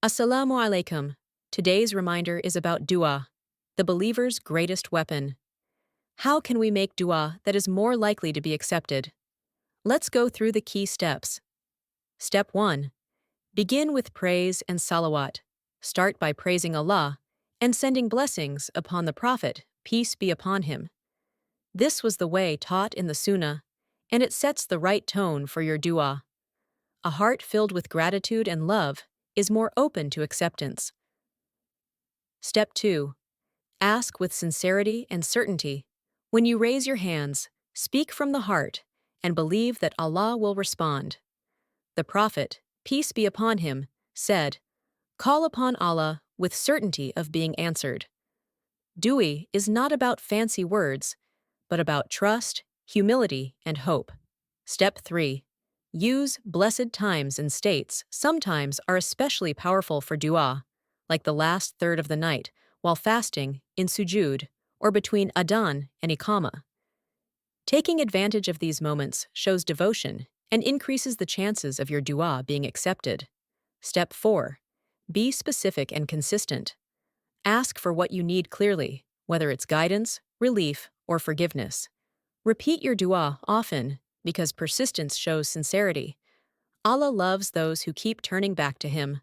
Assalamu alaikum. Today's reminder is about dua, the believer's greatest weapon. How can we make dua that is more likely to be accepted? Let's go through the key steps. Step 1. Begin with praise and salawat. Start by praising Allah and sending blessings upon the Prophet, peace be upon him. This was the way taught in the Sunnah, and it sets the right tone for your dua. A heart filled with gratitude and love is more open to acceptance. Step 2. Ask with sincerity and certainty. When you raise your hands, speak from the heart and believe that Allah will respond. The Prophet, peace be upon him, said, "Call upon Allah with certainty of being answered." Dua is not about fancy words, but about trust, humility, and hope. Step 3. Use blessed times and states sometimes are especially powerful for dua, like the last third of the night, while fasting, in sujud, or between adhan and iqama. Taking advantage of these moments shows devotion and increases the chances of your dua being accepted. Step 4. Be specific and consistent. Ask for what you need clearly, whether it's guidance, relief, or forgiveness. Repeat your dua often because persistence shows sincerity. Allah loves those who keep turning back to Him.